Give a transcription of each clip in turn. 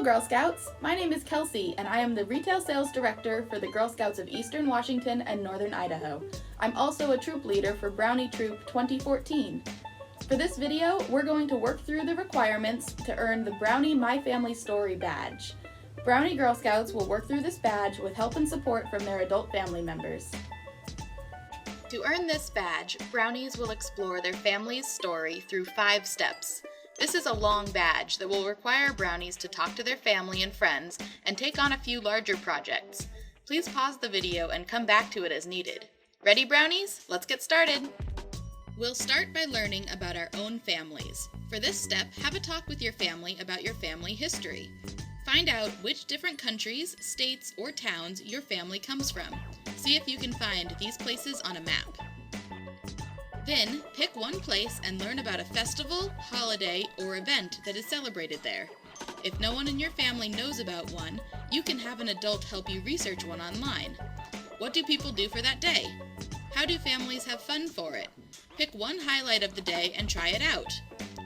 Hello Girl Scouts! My name is Kelsey and I am the Retail Sales Director for the Girl Scouts of Eastern Washington and Northern Idaho. I'm also a troop leader for Brownie Troop 2014. For this video, we're going to work through the requirements to earn the Brownie My Family Story badge. Brownie Girl Scouts will work through this badge with help and support from their adult family members. To earn this badge, Brownies will explore their family's story through 5 steps. This is a long badge that will require Brownies to talk to their family and friends and take on a few larger projects. Please pause the video and come back to it as needed. Ready, Brownies? Let's get started! We'll start by learning about our own families. For this step, have a talk with your family about your family history. Find out which different countries, states, or towns your family comes from. See if you can find these places on a map. Then, pick one place and learn about a festival, holiday, or event that is celebrated there. If no one in your family knows about one, you can have an adult help you research one online. What do people do for that day? How do families have fun for it? Pick one highlight of the day and try it out.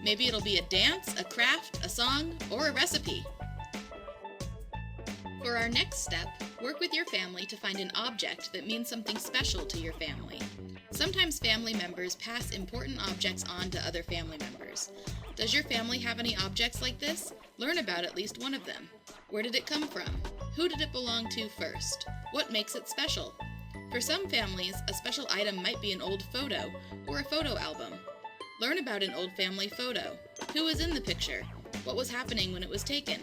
Maybe it'll be a dance, a craft, a song, or a recipe. For our next step, work with your family to find an object that means something special to your family. Sometimes family members pass important objects on to other family members. Does your family have any objects like this? Learn about at least one of them. Where did it come from? Who did it belong to first? What makes it special? For some families, a special item might be an old photo or a photo album. Learn about an old family photo. Who was in the picture? What was happening when it was taken?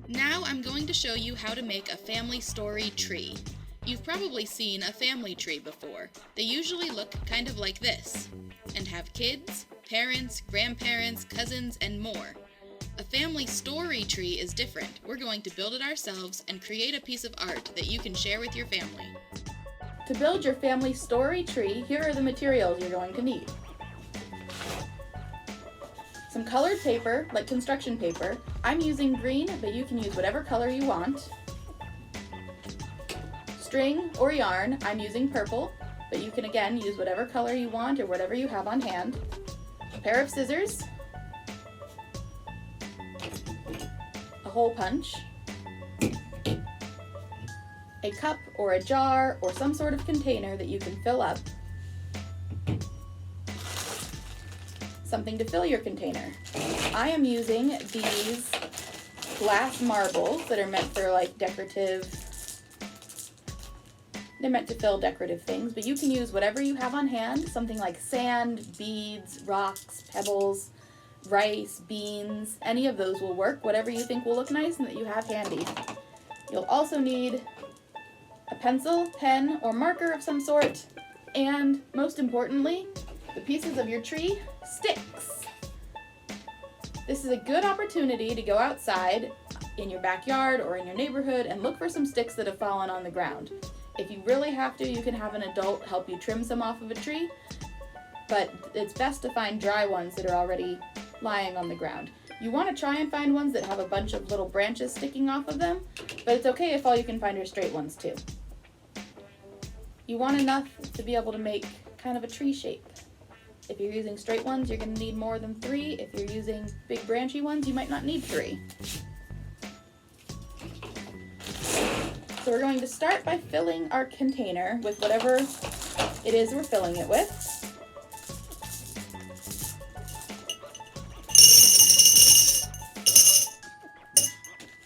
Now I'm going to show you how to make a family story tree. You've probably seen a family tree before. They usually look kind of like this, and have kids, parents, grandparents, cousins, and more. A family story tree is different. We're going to build it ourselves and create a piece of art that you can share with your family. To build your family story tree, here are the materials you're going to need. Some colored paper, like construction paper. I'm using green, but you can use whatever color you want. String or yarn, I'm using purple, but you can again use whatever color you want or whatever you have on hand. A pair of scissors, a hole punch, a cup or a jar or some sort of container that you can fill up, something to fill your container. I am using these glass marbles that are meant for like they're meant to fill decorative things, but you can use whatever you have on hand, something like sand, beads, rocks, pebbles, rice, beans, any of those will work, whatever you think will look nice and that you have handy. You'll also need a pencil, pen, or marker of some sort, and most importantly, the pieces of your tree, sticks. This is a good opportunity to go outside in your backyard or in your neighborhood and look for some sticks that have fallen on the ground. If you really have to, you can have an adult help you trim some off of a tree, but it's best to find dry ones that are already lying on the ground. You want to try and find ones that have a bunch of little branches sticking off of them, but it's okay if all you can find are straight ones too. You want enough to be able to make kind of a tree shape. If you're using straight ones, you're going to need more than 3. If you're using big branchy ones, you might not need 3. So we're going to start by filling our container with whatever it is we're filling it with.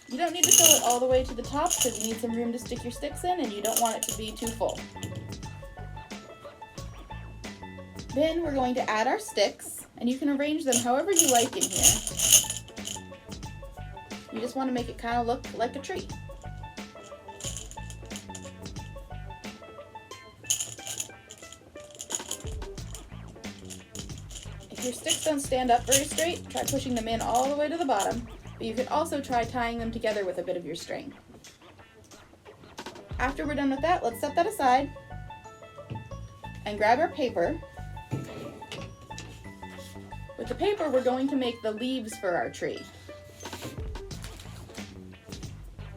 You don't need to fill it all the way to the top because you need some room to stick your sticks in and you don't want it to be too full. Then we're going to add our sticks, and you can arrange them however you like in here. You just want to make it kind of look like a tree. If your sticks don't stand up very straight, try pushing them in all the way to the bottom, but you could also try tying them together with a bit of your string. After we're done with that, let's set that aside and grab our paper. With the paper, we're going to make the leaves for our tree.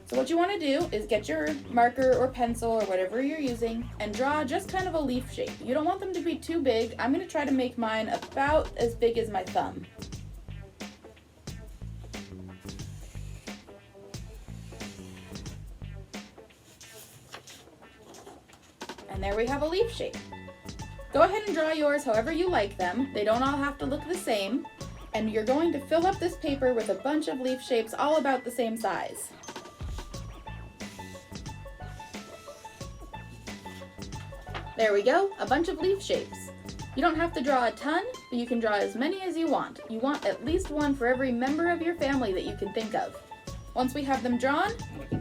So what you want to do is get your marker or pencil or whatever you're using and draw just kind of a leaf shape. You don't want them to be too big. I'm going to try to make mine about as big as my thumb. And there we have a leaf shape. Go ahead and draw yours however you like them. They don't all have to look the same. And you're going to fill up this paper with a bunch of leaf shapes all about the same size. There we go, a bunch of leaf shapes. You don't have to draw a ton, but you can draw as many as you want. You want at least one for every member of your family that you can think of. Once we have them drawn,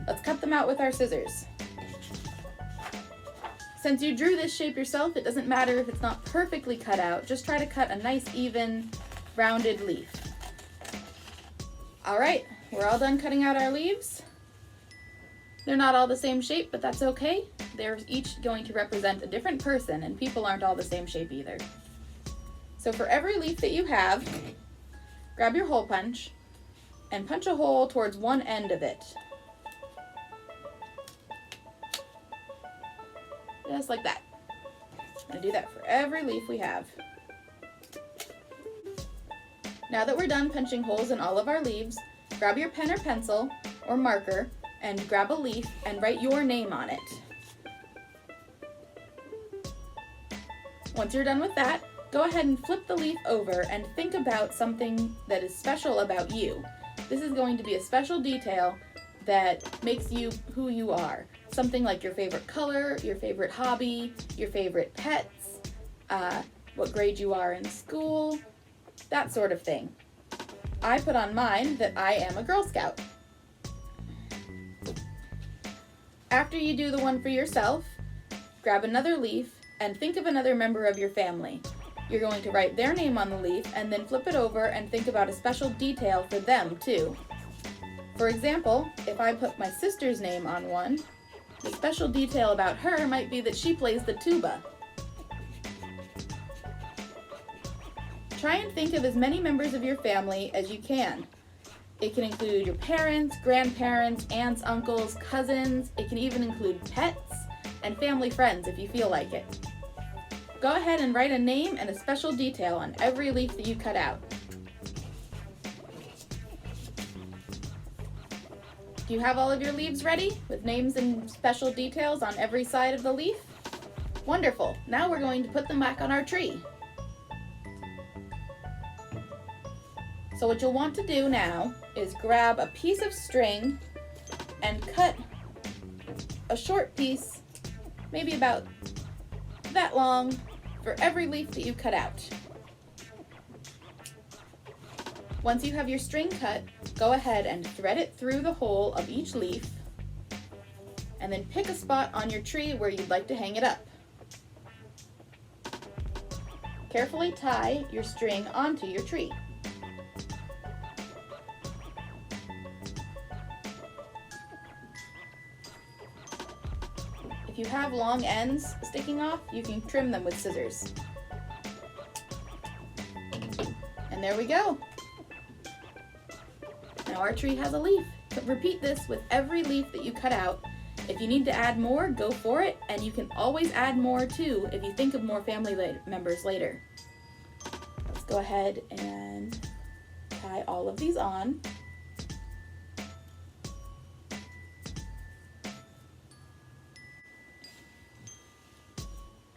let's cut them out with our scissors. Since you drew this shape yourself, it doesn't matter if it's not perfectly cut out. Just try to cut a nice, even, rounded leaf. All right, we're all done cutting out our leaves. They're not all the same shape, but that's okay. They're each going to represent a different person, and people aren't all the same shape either. So for every leaf that you have, grab your hole punch and punch a hole towards one end of it. Just like that. I'm going to do that for every leaf we have. Now that we're done punching holes in all of our leaves, grab your pen or pencil or marker and grab a leaf and write your name on it. Once you're done with that, go ahead and flip the leaf over and think about something that is special about you. This is going to be a special detail that makes you who you are. Something like your favorite color, your favorite hobby, your favorite pets, what grade you are in school, that sort of thing. I put on mine that I am a Girl Scout. After you do the one for yourself, grab another leaf and think of another member of your family. You're going to write their name on the leaf and then flip it over and think about a special detail for them too. For example, if I put my sister's name on one, the special detail about her might be that she plays the tuba. Try and think of as many members of your family as you can. It can include your parents, grandparents, aunts, uncles, cousins. It can even include pets and family friends if you feel like it. Go ahead and write a name and a special detail on every leaf that you cut out. Do you have all of your leaves ready with names and special details on every side of the leaf? Wonderful. Now we're going to put them back on our tree. So what you'll want to do now is grab a piece of string and cut a short piece, maybe about that long, for every leaf that you cut out. Once you have your string cut, go ahead and thread it through the hole of each leaf, and then pick a spot on your tree where you'd like to hang it up. Carefully tie your string onto your tree. If you have long ends sticking off, you can trim them with scissors. And there we go. Now our tree has a leaf. Repeat this with every leaf that you cut out. If you need to add more, go for it, and you can always add more too if you think of more family members later. Let's go ahead and tie all of these on.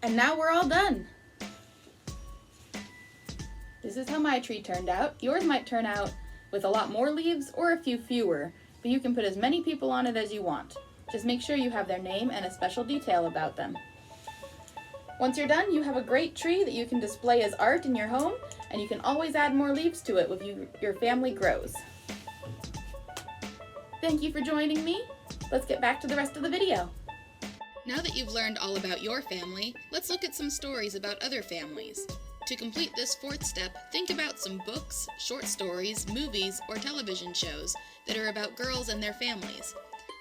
And now we're all done. This is how my tree turned out. Yours might turn out with a lot more leaves or a few fewer, but you can put as many people on it as you want. Just make sure you have their name and a special detail about them. Once you're done, you have a great tree that you can display as art in your home, and you can always add more leaves to it when your family grows. Thank you for joining me. Let's get back to the rest of the video. Now that you've learned all about your family, let's look at some stories about other families. To complete this fourth step, think about some books, short stories, movies, or television shows that are about girls and their families.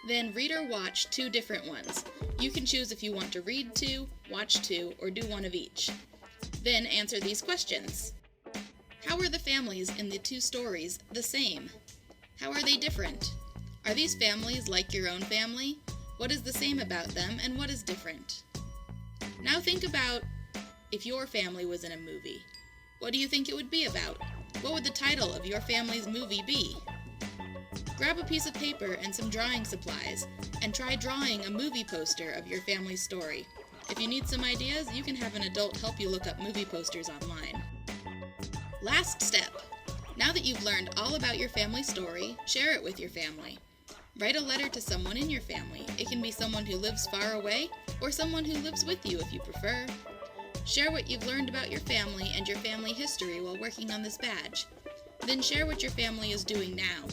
Then read or watch 2 different ones. You can choose if you want to read 2, watch 2, or do one of each. Then answer these questions. How are the families in the 2 stories the same? How are they different? Are these families like your own family? What is the same about them, and what is different? Now think about if your family was in a movie. What do you think it would be about? What would the title of your family's movie be? Grab a piece of paper and some drawing supplies, and try drawing a movie poster of your family's story. If you need some ideas, you can have an adult help you look up movie posters online. Last step. Now that you've learned all about your family story, share it with your family. Write a letter to someone in your family. It can be someone who lives far away or someone who lives with you if you prefer. Share what you've learned about your family and your family history while working on this badge. Then share what your family is doing now.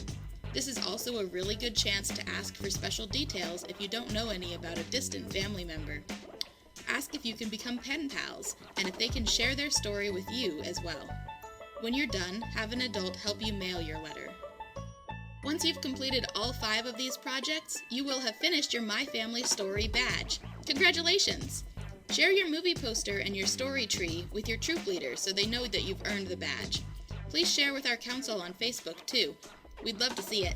This is also a really good chance to ask for special details if you don't know any about a distant family member. Ask if you can become pen pals and if they can share their story with you as well. When you're done, have an adult help you mail your letter. Once you've completed all 5 of these projects, you will have finished your My Family Story badge. Congratulations! Share your movie poster and your story tree with your troop leader so they know that you've earned the badge. Please share with our council on Facebook too. We'd love to see it.